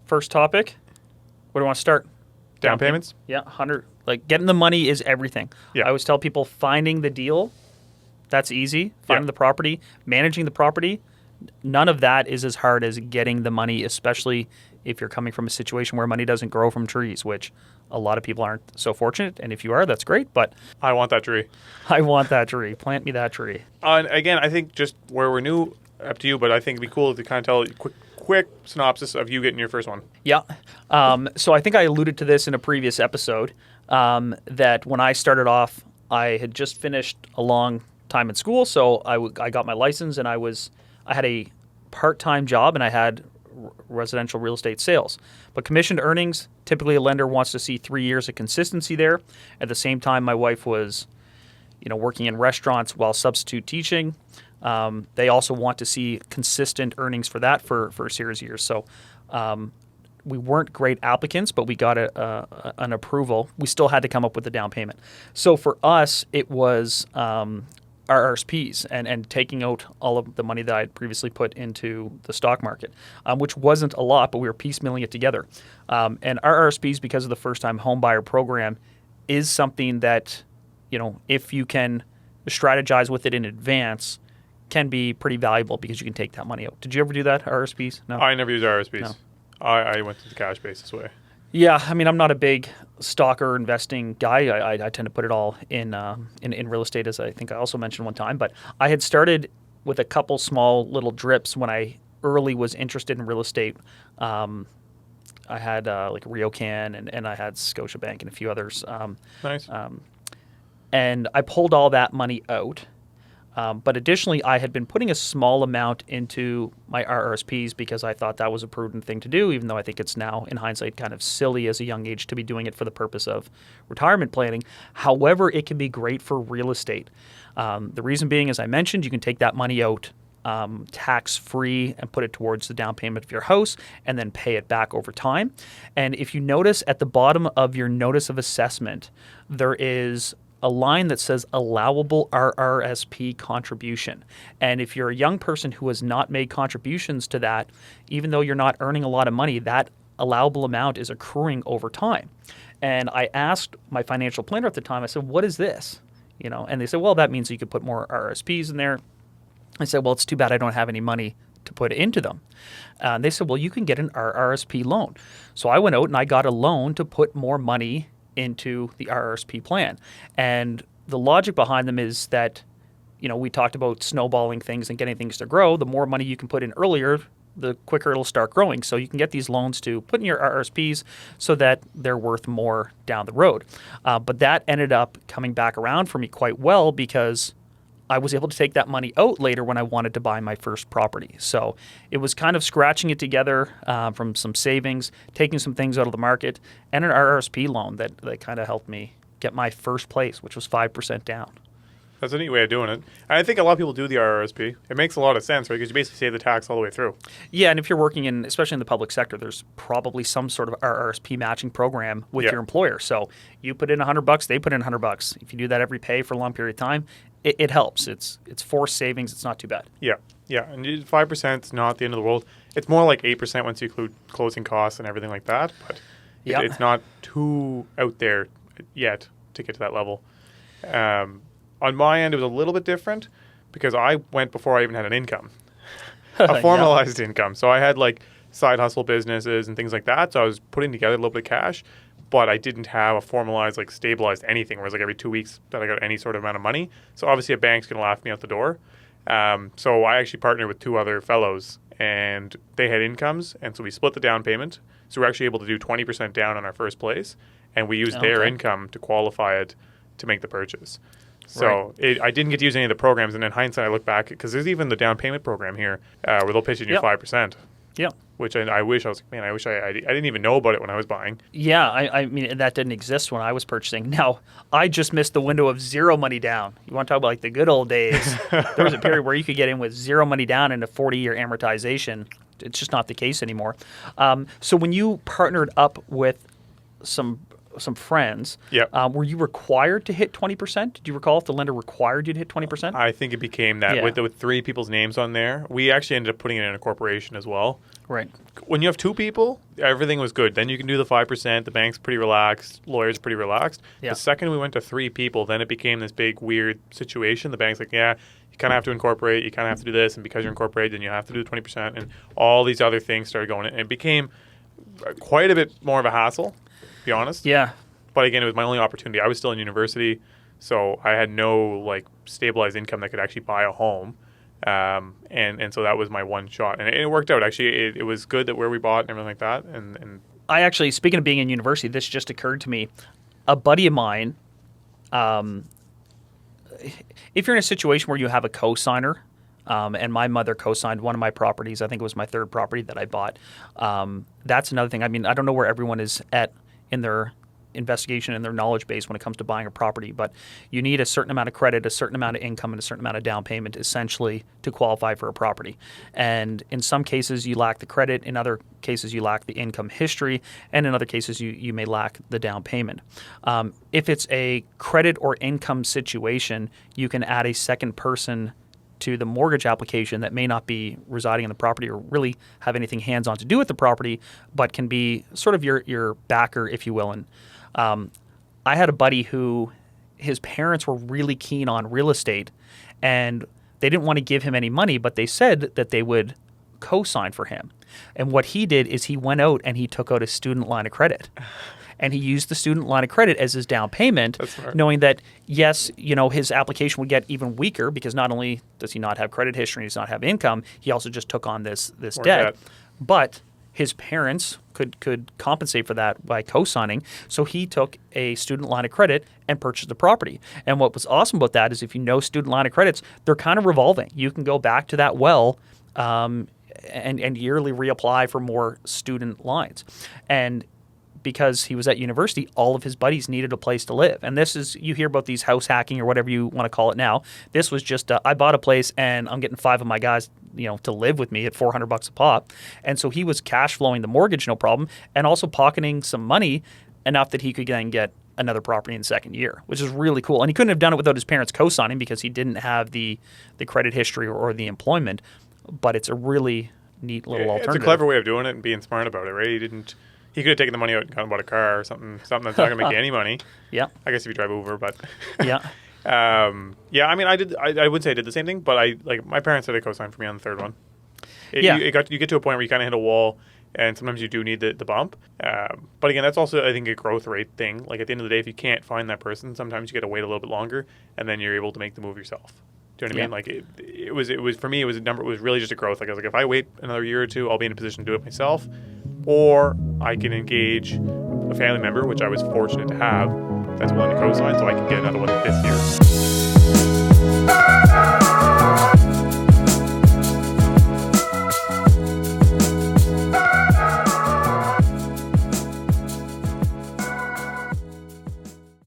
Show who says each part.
Speaker 1: first topic. Where do you want to start?
Speaker 2: Down payments?
Speaker 1: Yeah, 100. Like, getting the money is everything.
Speaker 2: Yeah.
Speaker 1: I always tell people finding the deal, that's easy. Finding the property, managing the property, none of that is as hard as getting the money, especially if you're coming from a situation where money doesn't grow from trees, which a lot of people aren't so fortunate. And if you are, that's great. But
Speaker 2: I want that tree.
Speaker 1: I want that tree. Plant me that tree.
Speaker 2: And again, I think just where we're new, up to you, but I think it'd be cool to kind of tell a quick synopsis of you getting your first one.
Speaker 1: Yeah. So I think I alluded to this in a previous episode, that when I started off, I had just finished a long time in school. So I got my license, and I had a part-time job, and I had residential real estate sales. But commissioned earnings, typically a lender wants to see 3 years of consistency there. At the same time, my wife was, working in restaurants while substitute teaching. They also want to see consistent earnings for that for a series of years. So we weren't great applicants, but we got an approval. We still had to come up with a down payment. So for us, it was RRSPs and taking out all of the money that I had previously put into the stock market, which wasn't a lot, but we were piecemealing it together. And RRSPs, because of the first-time home buyer program, is something that, if you can strategize with it in advance, can be pretty valuable because you can take that money out. Did you ever do that, RRSPs? No?
Speaker 2: I never used RRSPs.
Speaker 1: No.
Speaker 2: I went to the cash basis way.
Speaker 1: Yeah, I mean, I'm not a big stalker investing guy. I tend to put it all in real estate, as I think I also mentioned one time. But I had started with a couple small little drips when I early was interested in real estate. I had like RioCan and I had Scotiabank and a few others.
Speaker 2: Nice.
Speaker 1: And I pulled all that money out. But additionally, I had been putting a small amount into my RRSPs because I thought that was a prudent thing to do, even though I think it's now, in hindsight, kind of silly as a young age to be doing it for the purpose of retirement planning. However, it can be great for real estate. The reason being, as I mentioned, you can take that money out tax-free and put it towards the down payment of your house and then pay it back over time. And if you notice at the bottom of your notice of assessment, there is a line that says allowable RRSP contribution. And if you're a young person who has not made contributions to that, even though you're not earning a lot of money, that allowable amount is accruing over time. And I asked my financial planner at the time, I said, what is this? And they said, well, that means you could put more RRSPs in there. I said, well, it's too bad I don't have any money to put into them. They said, well, you can get an RRSP loan. So I went out and I got a loan to put more money into the RRSP plan. And the logic behind them is that, we talked about snowballing things and getting things to grow. The more money you can put in earlier, the quicker it'll start growing. So you can get these loans to put in your RRSPs so that they're worth more down the road. But that ended up coming back around for me quite well because I was able to take that money out later when I wanted to buy my first property. So it was kind of scratching it together from some savings, taking some things out of the market, and an RRSP loan that kind of helped me get my first place, which was 5% down.
Speaker 2: That's a neat way of doing it. And I think a lot of people do the RRSP. It makes a lot of sense, right? Because you basically save the tax all the way through.
Speaker 1: Yeah, and if you're working especially in the public sector, there's probably some sort of RRSP matching program with your employer. So you put in $100, they put in $100. If you do that every pay for a long period of time, it helps. It's forced savings. It's not too bad.
Speaker 2: Yeah. And 5% is not the end of the world. It's more like 8% once you include closing costs and everything like that. But it's not too out there yet to get to that level. On my end, it was a little bit different because I went before I even had an income, a formalized income. So I had like side hustle businesses and things like that. So I was putting together a little bit of cash, but I didn't have a formalized, like stabilized anything where it was like every 2 weeks that I got any sort of amount of money. So obviously a bank's going to laugh me out the door. So I actually partnered with two other fellows and they had incomes. And so we split the down payment. So we're actually able to do 20% down on our first place. And we used their income to qualify it to make the purchase. So I didn't get to use any of the programs. And in hindsight, I look back because there's even the down payment program here where they'll pitch in you 5%.
Speaker 1: Yeah.
Speaker 2: Which I wish I didn't even know about it when I was buying.
Speaker 1: Yeah, I mean, that didn't exist when I was purchasing. Now, I just missed the window of zero money down. You want to talk about like the good old days. There was a period where you could get in with zero money down and a 40-year amortization. It's just not the case anymore. So when you partnered up with some some friends.
Speaker 2: Yep.
Speaker 1: Were you required to hit 20%? Did you recall if the lender required you to hit 20%?
Speaker 2: I think it became that with 3 people's names on there. We actually ended up putting it in a corporation as well.
Speaker 1: Right.
Speaker 2: When you have 2 people, everything was good. Then you can do the 5%. The bank's pretty relaxed. Lawyers pretty relaxed.
Speaker 1: Yeah.
Speaker 2: The second we went to 3 people, then it became this big weird situation. The bank's like, yeah, you kind of have to incorporate. You kind of have to do this. And because you're incorporated, then you have to do the 20%. And all these other things started going in. And it became quite a bit more of a hassle, to be honest.
Speaker 1: Yeah.
Speaker 2: But again, it was my only opportunity. I was still in university, so I had no stabilized income that could actually buy a home. And so that was my one shot. And it worked out. Actually, it was good that where we bought and everything like that. And
Speaker 1: I actually, speaking of being in university, this just occurred to me. A buddy of mine, if you're in a situation where you have a co-signer, and my mother co-signed one of my properties, I think it was my 3rd property that I bought. That's another thing. I mean, I don't know where everyone is at in their investigation and their knowledge base when it comes to buying a property, but you need a certain amount of credit, a certain amount of income, and a certain amount of down payment essentially to qualify for a property. And in some cases you lack the credit, in other cases you lack the income history, and in other cases you may lack the down payment. If it's a credit or income situation, you can add a second person to the mortgage application that may not be residing in the property or really have anything hands-on to do with the property, but can be sort of your backer, if you will. And I had a buddy who his parents were really keen on real estate, and they didn't want to give him any money, but they said that they would co-sign for him. And what he did is he went out and he took out a student line of credit. And he used the student line of credit as his down payment, knowing that, yes, his application would get even weaker because not only does he not have credit history, he does not have income, he also just took on this debt. But his parents could compensate for that by co-signing. So he took a student line of credit and purchased the property. And what was awesome about that is if you know student line of credits, they're kind of revolving. You can go back to that well and yearly reapply for more student lines. And because he was at university, all of his buddies needed a place to live. And this is, you hear about these house hacking or whatever you want to call it now. This was just, I bought a place and I'm getting 5 of my guys, to live with me at $400 a pop. And so he was cash flowing the mortgage, no problem, and also pocketing some money enough that he could then get another property in the second year, which is really cool. And he couldn't have done it without his parents co-signing because he didn't have the credit history or the employment. But it's a really neat little alternative.
Speaker 2: It's a clever way of doing it and being smart about it, right? He could have taken the money out and gone and bought a car or something that's not going to make you any money. Yeah. I guess if you drive Uber, but
Speaker 1: yeah.
Speaker 2: I mean, I wouldn't say I did the same thing, but my parents had a co-sign for me on the 3rd one. You get to a point where you kind of hit a wall, and sometimes you do need the bump. But again, that's also, I think, a growth rate thing. Like at the end of the day, if you can't find that person, sometimes you got to wait a little bit longer, and then you're able to make the move yourself. Do you know what I mean? Like it was for me. It was a number. It was really just a growth. Like I was like, if I wait another year or 2, I'll be in a position to do it myself, or I can engage a family member, which I was fortunate to have, that's willing to co-sign, so I can get another one this year.